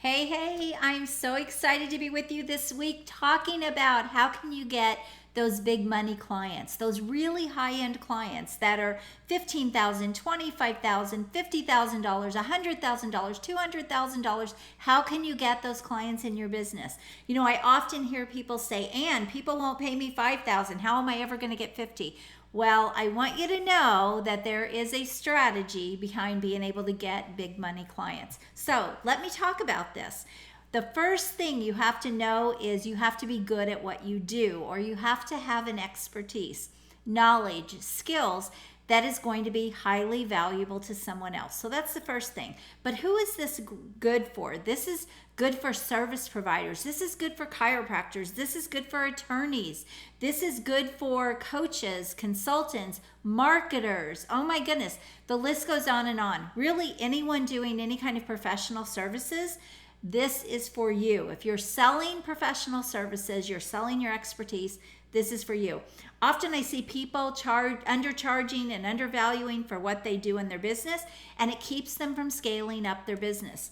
Hey, I'm so excited to be with you this week talking about how can you get those big money clients, those really high-end clients that are $15,000, $25,000, $50,000, $100,000, $200,000. How can you get those clients in your business? I often hear people say, "Ann, people won't pay me 5,000. How am I ever going to get 50?" Well, I want you to know that there is a strategy behind being able to get big money clients. So let me talk about this. The first thing you have to know is you have to be good at what you do, or you have to have an expertise, knowledge, skills that is going to be highly valuable to someone else. So that's the first thing. But who is this good for? This is good for service providers. This is good for chiropractors. This is good for attorneys. This is good for coaches, consultants, marketers. Oh my goodness, the list goes on and on. Really, anyone doing any kind of professional services, this is for you. If you're selling professional services, you're selling your expertise, this is for you. Often I see people undercharging and undervaluing for what they do in their business, and it keeps them from scaling up their business.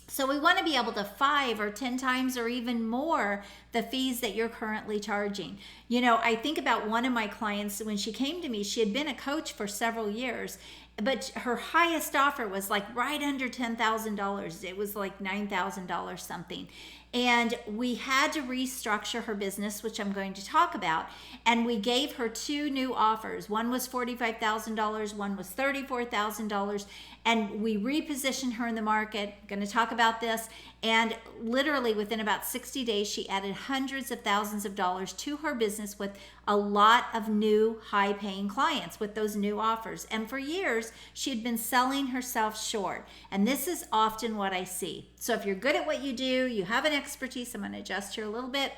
So we want to be able to 5 or 10 times or even more the fees that you're currently charging. I think about one of my clients when she came to me, she had been a coach for several years, but her highest offer was like right under $10,000. It was like $9,000 something. And we had to restructure her business, which I'm going to talk about. And we gave her 2 new offers. One was $45,000, one was $34,000. And we repositioned her in the market. Going to talk about this. And literally within about 60 days, she added hundreds of thousands of dollars to her business with a lot of new high paying clients with those new offers. And for years, she had been selling herself short. And this is often what I see. So if you're good at what you do, you have an expertise, I'm going to adjust here a little bit.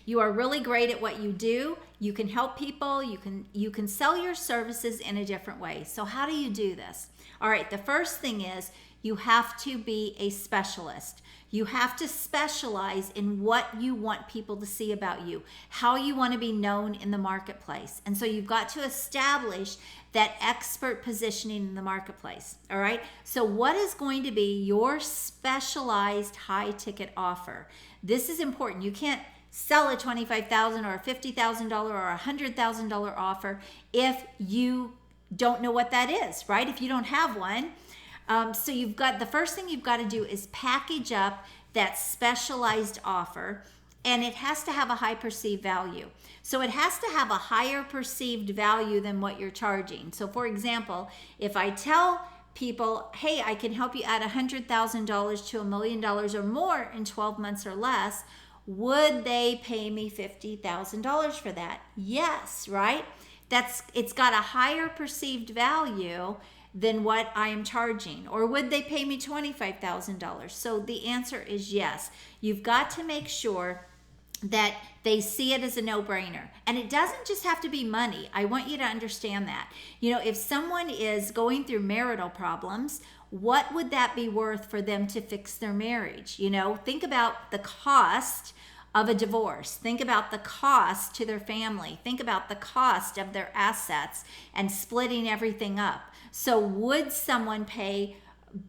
You are really great at what you do. You can help people. You can sell your services in a different way. So how do you do this? All right, the first thing is you have to be a specialist. You have to specialize in what you want people to see about you, how you want to be known in the marketplace. And so you've got to establish that expert positioning in the marketplace. All right. So what is going to be your specialized high ticket offer? This is important. You can't sell a $25,000 or a $50,000 or a $100,000 offer if you don't know what that is, right? If you don't have one. So the first thing you've got to do is package up that specialized offer, and it has to have a high perceived value. So it has to have a higher perceived value than what you're charging. So for example, if I tell people, hey, I can help you add $100,000 to $1 million or more in 12 months or less, would they pay me $50,000 for that? Yes, right? It's got a higher perceived value than what I am charging. Or would they pay me $25,000? So the answer is yes. You've got to make sure that they see it as a no-brainer. And it doesn't just have to be money. I want you to understand that. If someone is going through marital problems, what would that be worth for them to fix their marriage? Think about the cost of a divorce. Think about the cost to their family. Think about the cost of their assets and splitting everything up. So would someone pay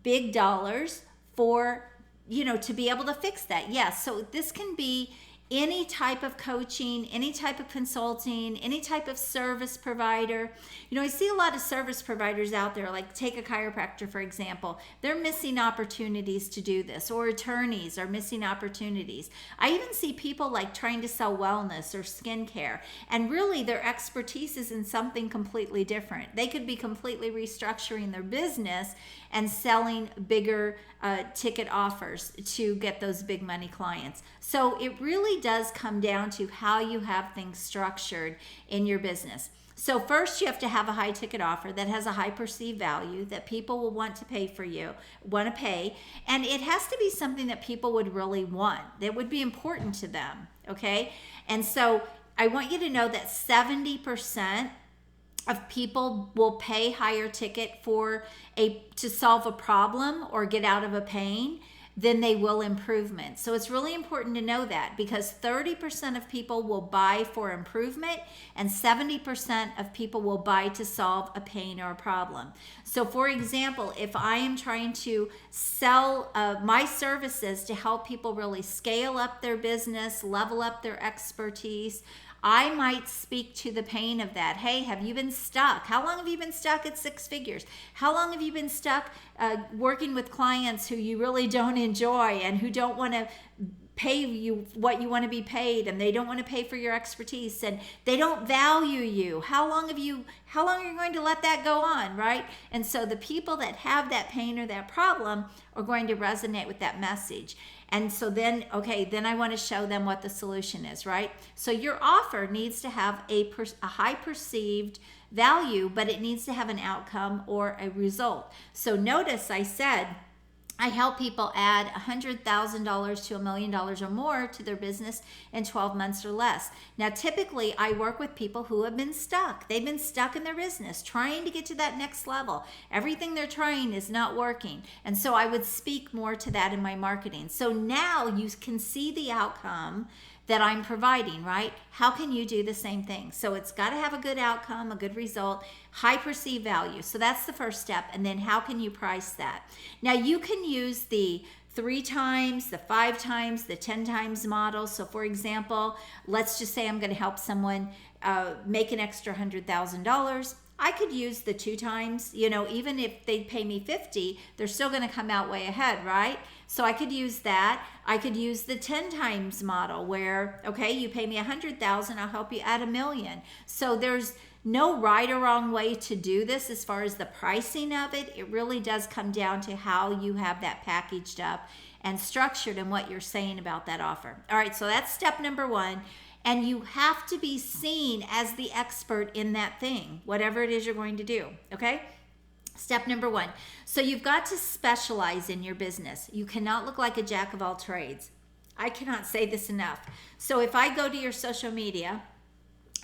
big dollars for, to be able to fix that? Yes. So this can be any type of coaching, any type of consulting, any type of service provider. I see a lot of service providers out there, like take a chiropractor, for example. They're missing opportunities to do this, or attorneys are missing opportunities. I even see people like trying to sell wellness or skincare, and really their expertise is in something completely different. They could be completely restructuring their business and selling bigger ticket offers to get those big money clients. So it really does come down to how you have things structured in your business. So first you have to have a high ticket offer that has a high perceived value that people will want to pay, and it has to be something that people would really want, that would be important to them, okay? And so I want you to know that 70% of people will pay higher ticket to solve a problem or get out of a pain than they will improvement. So it's really important to know that, because 30% of people will buy for improvement and 70% of people will buy to solve a pain or a problem. So for example, if I am trying to sell my services to help people really scale up their business, level up their expertise, I might speak to the pain of that. Hey, have you been stuck? How long have you been stuck at 6 figures? How long have you been stuck working with clients who you really don't enjoy and who don't want to pay you what you want to be paid, and they don't want to pay for your expertise, and they don't value you? How long are you going to let that go on, right? And so the people that have that pain or that problem are going to resonate with that message. And so then I want to show them what the solution is, right? So your offer needs to have a high perceived value, but it needs to have an outcome or a result. So notice I said I help people add $100,000 to $1 million or more to their business in 12 months or less. Now, typically, I work with people who have been stuck. They've been stuck in their business, trying to get to that next level. Everything they're trying is not working. And so I would speak more to that in my marketing. So now you can see the outcome that I'm providing, right? How can you do the same thing? So it's got to have a good outcome, a good result, high perceived value. So that's the first step. And then how can you price that? Now you can use the 3 times, the 5 times, the 10 times model. So for example, let's just say I'm going to help someone make an extra $100,000. I could use the 2 times, even if they pay me 50, they're still going to come out way ahead, right? So I could use that. I could use the 10 times model where, okay, you pay me 100,000, I'll help you add $1 million. So there's no right or wrong way to do this as far as the pricing of it. It really does come down to how you have that packaged up and structured and what you're saying about that offer. All right, so that's step number 1. And you have to be seen as the expert in that thing, whatever it is you're going to do, okay? Step number 1. So you've got to specialize in your business. You cannot look like a jack of all trades. I cannot say this enough. So if I go to your social media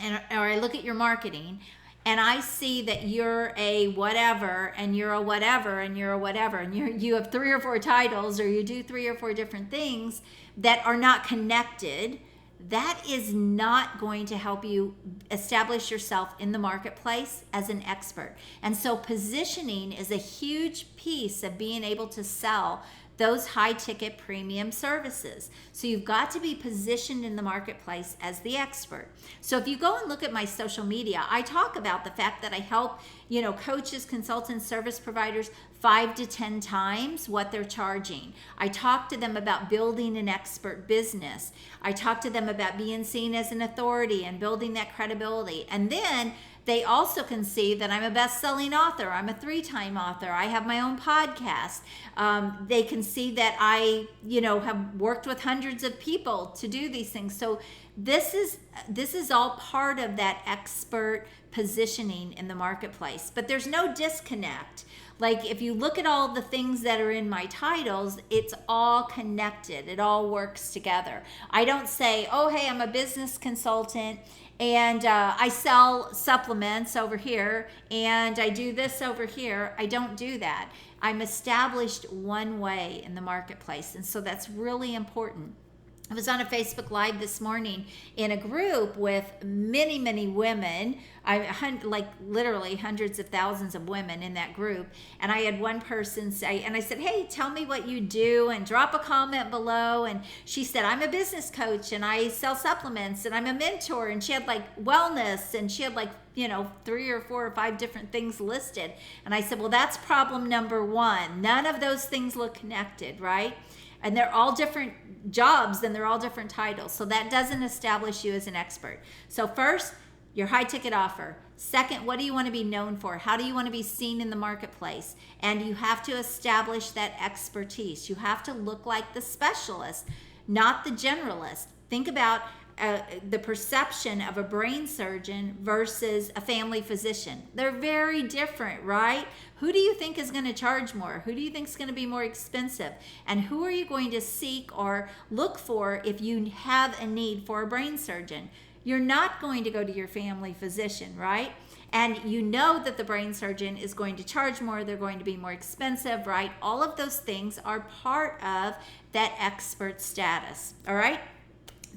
or I look at your marketing and I see that you're a whatever and you're a whatever and you're a whatever and you have 3 or 4 titles, or you do 3 or 4 different things that are not connected, that is not going to help you establish yourself in the marketplace as an expert. And so positioning is a huge piece of being able to sell those high ticket premium services. So you've got to be positioned in the marketplace as the expert. So if you go and look at my social media, I talk about the fact that I help, coaches, consultants, service providers 5 to 10 times what they're charging. I talk to them about building an expert business. I talk to them about being seen as an authority and building that credibility. And then they also can see that I'm a best-selling author. I'm a 3-time author. I have my own podcast. They can see that I, have worked with hundreds of people to do these things. So this is all part of that expert positioning in the marketplace. But there's no disconnect. Like if you look at all the things that are in my titles, it's all connected. It all works together. I don't say, oh, hey, I'm a business consultant and I sell supplements over here and I do this over here. I don't do that. I'm established one way in the marketplace. And so that's really important. I was on a Facebook Live this morning in a group with many, many women, like literally hundreds of thousands of women in that group. And I had one person say, and I said, hey, tell me what you do and drop a comment below. And she said, I'm a business coach and I sell supplements and I'm a mentor. And she had like wellness and she had like 3 or 4 or 5 different things listed. And I said, well, that's problem number 1. None of those things look connected, right? And they're all different jobs and they're all different titles. So that doesn't establish you as an expert. So first, your high ticket offer. Second, what do you want to be known for? How do you want to be seen in the marketplace? And you have to establish that expertise. You have to look like the specialist, not the generalist. Think about the perception of a brain surgeon versus a family physician. They're very different, right? Who do you think is going to charge more? Who do you think is going to be more expensive? And who are you going to seek or look for if you have a need for a brain surgeon? You're not going to go to your family physician, right? and you know that the brain surgeon is going to charge more, they're going to be more expensive, right? All of those things are part of that expert status, all right?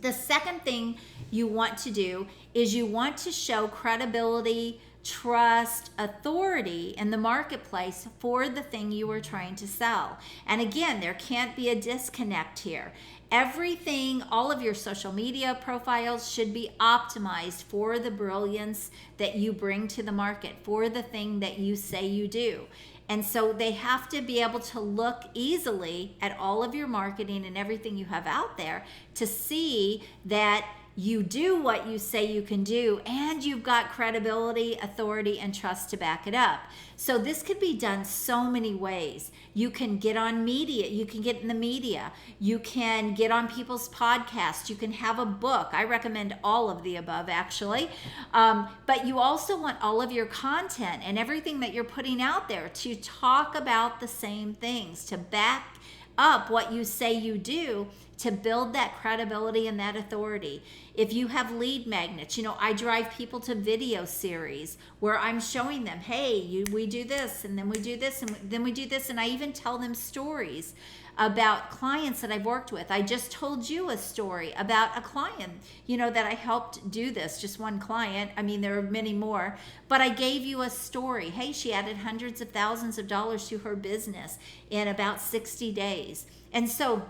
The second thing you want to do is you want to show credibility, trust, authority in the marketplace for the thing you are trying to sell. And again, there can't be a disconnect here. Everything, all of your social media profiles should be optimized for the brilliance that you bring to the market, for the thing that you say you do. And so they have to be able to look easily at all of your marketing and everything you have out there to see that you do what you say you can do, and you've got credibility, authority, and trust to back it up. So this could be done so many ways. You can get on media, you can get in the media, you can get on people's podcasts, you can have a book. I recommend all of the above, actually. But you also want all of your content and everything that you're putting out there to talk about the same things, to back up what you say you do, to build that credibility and that authority. If you have lead magnets, I drive people to video series where I'm showing them, hey, we do this, and then we do this, and then we do this, and I even tell them stories about clients that I've worked with. I just told you a story about a client, that I helped do this, just one client. I mean, there are many more, but I gave you a story. Hey, she added hundreds of thousands of dollars to her business in about 60 days. And so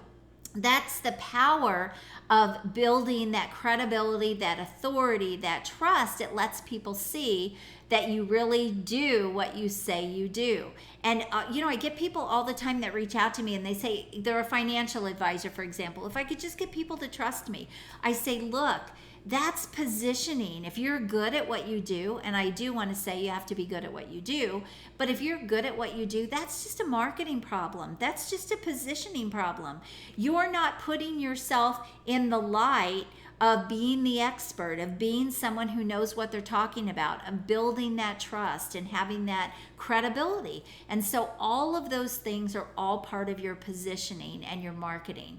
that's the power of building that credibility, that authority, that trust. It lets people see that you really do what you say you do. And, I get people all the time that reach out to me and they say, they're a financial advisor, for example. If I could just get people to trust me, I say, look, that's positioning. If you're good at what you do, and I do want to say you have to be good at what you do, but if you're good at what you do, that's just a marketing problem. That's just a positioning problem. You're not putting yourself in the light of being the expert, of being someone who knows what they're talking about, of building that trust and having that credibility. And so all of those things are all part of your positioning and your marketing.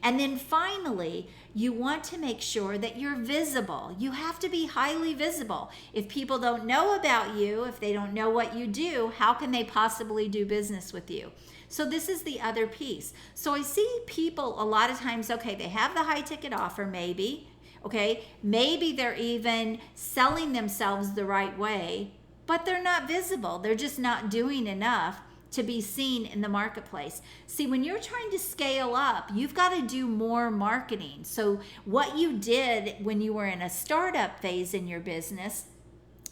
And then finally, you want to make sure that you're visible. You have to be highly visible. If people don't know about you, if they don't know what you do, how can they possibly do business with you? So this is the other piece. So I see people a lot of times, okay, they have the high ticket offer maybe, okay, maybe they're even selling themselves the right way, but they're not visible. They're just not doing enough to be seen in the marketplace. See, when you're trying to scale up, you've got to do more marketing. So what you did when you were in a startup phase in your business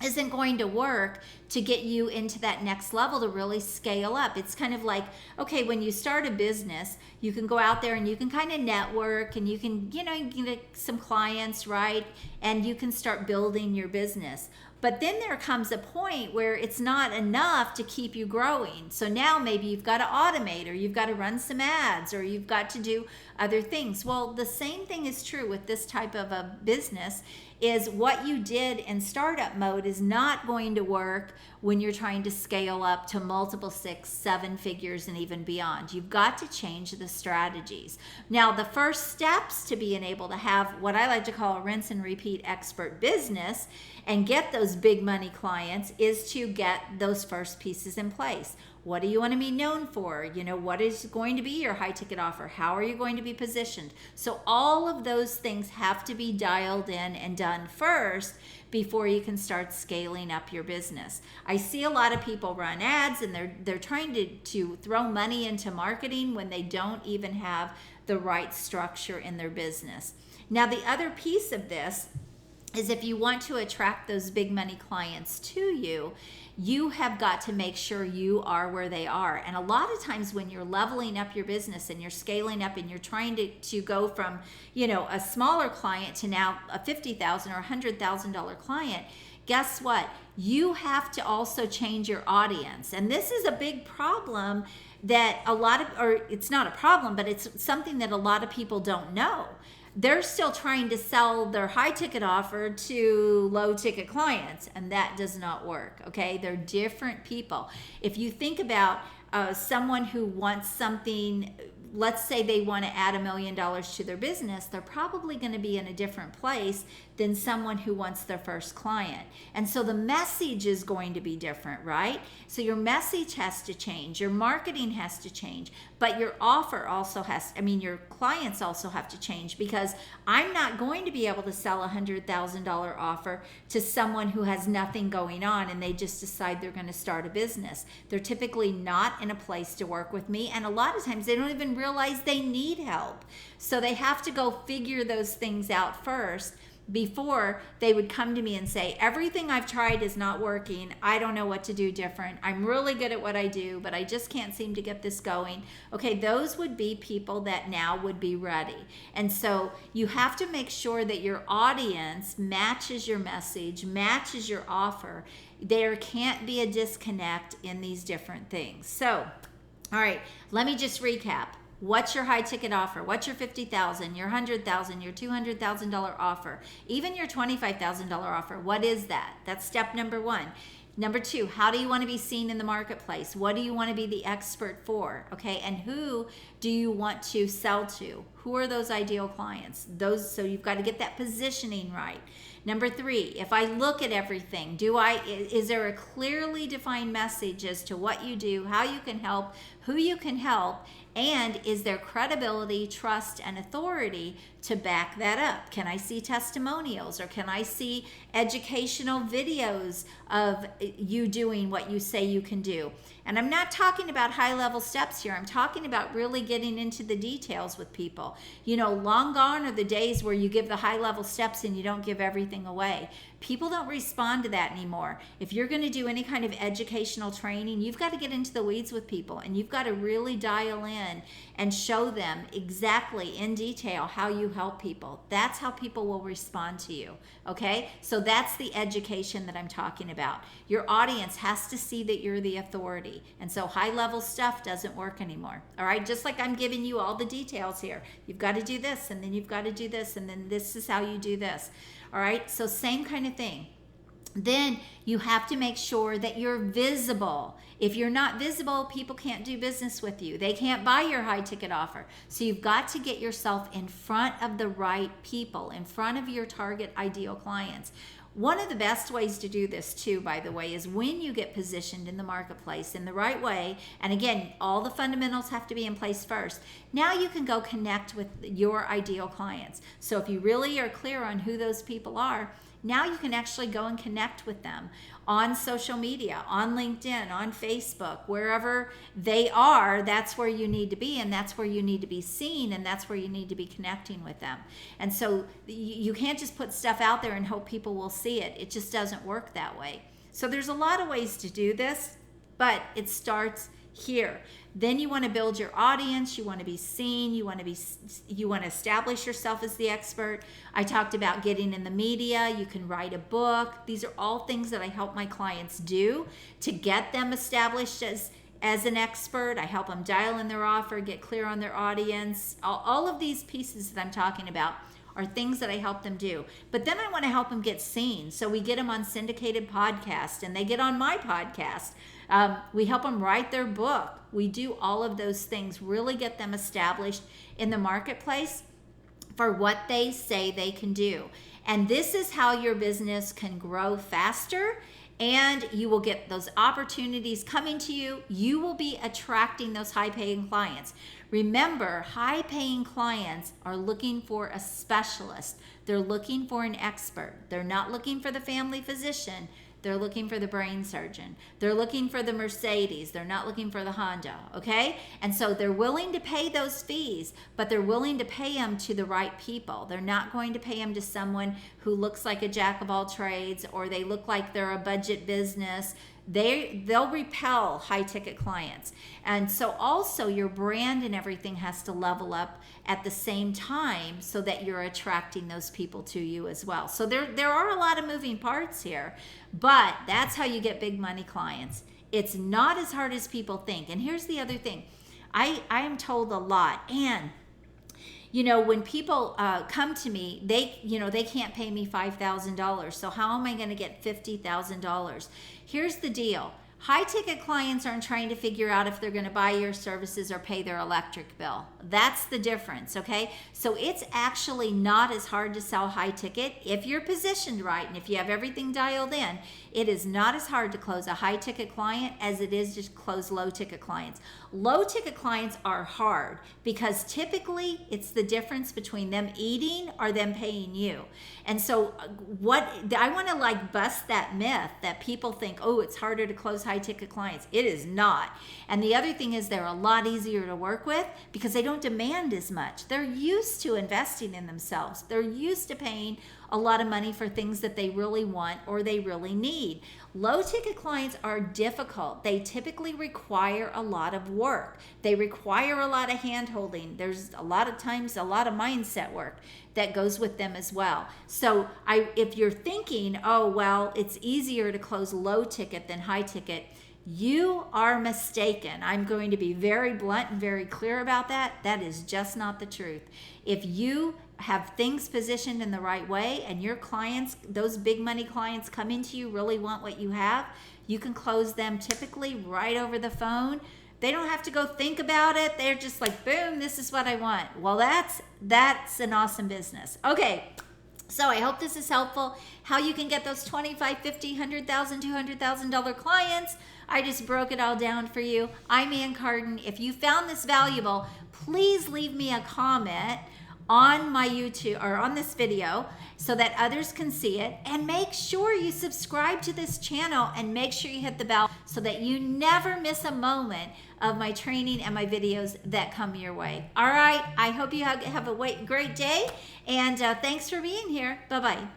isn't going to work to get you into that next level to really scale up. It's kind of like, okay, when you start a business, you can go out there and you can kind of network and you can, you can get some clients, right? And you can start building your business. But then there comes a point where it's not enough to keep you growing. So now maybe you've got to automate, or you've got to run some ads, or you've got to do other things. Well, the same thing is true with this type of a business. Is what you did in startup mode is not going to work when you're trying to scale up to multiple 6, 7 figures and even beyond. You've got to change the strategies. Now, the first steps to being able to have what I like to call a rinse and repeat expert business and get those big money clients is to get those first pieces in place. What do you want to be known for? What is going to be your high ticket offer? How are you going to be positioned? So all of those things have to be dialed in and done first before you can start scaling up your business. I see a lot of people run ads and they're trying to throw money into marketing when they don't even have the right structure in their business. Now, the other piece of this is if you want to attract those big money clients to you, you have got to make sure you are where they are. And a lot of times when you're leveling up your business and you're scaling up and you're trying to go from, a smaller client to now a $50,000 or $100,000 client, guess what? You have to also change your audience. And this is a big problem that it's not a problem, but it's something that a lot of people don't know. They're still trying to sell their high ticket offer to low ticket clients, and that does not work. Okay, they're different people. If you think about someone who wants something let's say they want to add $1 million to their business, they're probably going to be in a different place than someone who wants their first client. And so the message is going to be different, right? So your message has to change, your marketing has to change, but your offer also your clients also have to change, because I'm not going to be able to sell a $100,000 offer to someone who has nothing going on and they just decide they're going to start a business. They're typically not in a place to work with me, and a lot of times they don't even realize they need help. So they have to go figure those things out first before they would come to me and say, everything I've tried is not working. I don't know what to do different. I'm really good at what I do, but I just can't seem to get this going. Okay, those would be people that now would be ready. And so you have to make sure that your audience matches your message, matches your offer. There can't be a disconnect in these different things. So, all right, let me just recap. What's your high ticket offer? What's your $50,000, your $100,000, your $200,000 offer, even your $25,000 offer? What is that? That's step number one. Number two, how do you want to be seen in the marketplace? What do you want to be the expert for? Okay, and who do you want to sell to? Who are those ideal clients? So you've got to get that positioning right. Number three, if I look at everything, is there a clearly defined message as to what you do, how you can help, who you can help, and is there credibility, trust, and authority to back that up? Can I see testimonials, or can I see educational videos of you doing what you say you can do? And I'm not talking about high-level steps here. I'm talking about really getting into the details with people. Long gone are the days where you give the high-level steps and you don't give everything away. People don't respond to that anymore. If you're going to do any kind of educational training, you've got to get into the weeds with people, and you've got to really dial in and show them exactly in detail how you help people. That's how people will respond to you, okay? So that's the education that I'm talking about. Your audience has to see that you're the authority, and so high-level stuff doesn't work anymore, all right? Just like I'm giving you all the details here. You've got to do this, and then you've got to do this, and then this is how you do this. All right, so same kind of thing. Then you have to make sure that you're visible. If you're not visible, people can't do business with you. They can't buy your high ticket offer. So you've got to get yourself in front of the right people, in front of your target ideal clients. One of the best ways to do this too, by the way, is when you get positioned in the marketplace in the right way. And again, all the fundamentals have to be in place first. Now you can go connect with your ideal clients. So if you really are clear on who those people are, now you can actually go and connect with them on social media, on LinkedIn, on Facebook, wherever they are. That's where you need to be, and that's where you need to be seen, and that's where you need to be connecting with them. And so you can't just put stuff out there and hope people will see it. It just doesn't work that way. So there's a lot of ways to do this, but it starts here. Then you want to build your audience, you want to be seen, you want to establish yourself as the expert. I talked about getting in the media, you can write a book. These are all things that I help my clients do to get them established as an expert. I help them dial in their offer, get clear on their audience. All of these pieces that I'm talking about are things that I help them do. But then I want to help them get seen. So we get them on syndicated podcasts, and they get on my podcast. We help them write their book. We do all of those things, really get them established in the marketplace for what they say they can do. And this is how your business can grow faster, and you will get those opportunities coming to you. You will be attracting those high-paying clients. Remember, high-paying clients are looking for a specialist. They're looking for an expert. They're not looking for the family physician. They're looking for the brain surgeon. They're looking for the Mercedes. They're not looking for the Honda, okay? And so they're willing to pay those fees, but they're willing to pay them to the right people. They're not going to pay them to someone who looks like a jack of all trades, or they look like they're a budget business. They'll repel high ticket clients. And so also your brand and everything has to level up at the same time so that you're attracting those people to you as well. So there are a lot of moving parts here, but that's how you get big money clients. It's not as hard as people think. And here's the other thing. I am told a lot, and when people come to me, they can't pay me $5,000. So how am I going to get $50,000? Here's the deal. High ticket clients aren't trying to figure out if they're going to buy your services or pay their electric bill. That's the difference, okay? So it's actually not as hard to sell high ticket if you're positioned right and if you have everything dialed in. It is not as hard to close a high ticket client as it is to close low ticket clients. Low ticket clients are hard because typically it's the difference between them eating or them paying you. And so I want to like bust that myth that people think, oh, it's harder to close high ticket clients. It is not. And the other thing is they're a lot easier to work with because they don't demand as much. They're used to investing in themselves. They're used to paying a lot of money for things that they really want or they really need. Low ticket clients are difficult. They typically require a lot of work. They require a lot of hand holding. There's a lot of times a lot of mindset work that goes with them as well. So if you're thinking, oh, well, it's easier to close low ticket than high ticket, you are mistaken. I'm going to be very blunt and very clear about that. That is just not the truth. If you have things positioned in the right way and your clients, those big money clients come into you, really want what you have, you can close them typically right over the phone. They don't have to go think about it. They're just like, boom, this is what I want. Well, that's an awesome business. Okay. So I hope this is helpful. How you can get those $25,000, $50,000, $100,000, $200,000 clients. I just broke it all down for you. I'm Ann Cardin. If you found this valuable, please leave me a comment on my YouTube or on this video so that others can see it, and make sure you subscribe to this channel and make sure you hit the bell so that you never miss a moment of my training and my videos that come your way. All right, I hope you have a great day, and thanks for being here. Bye-bye.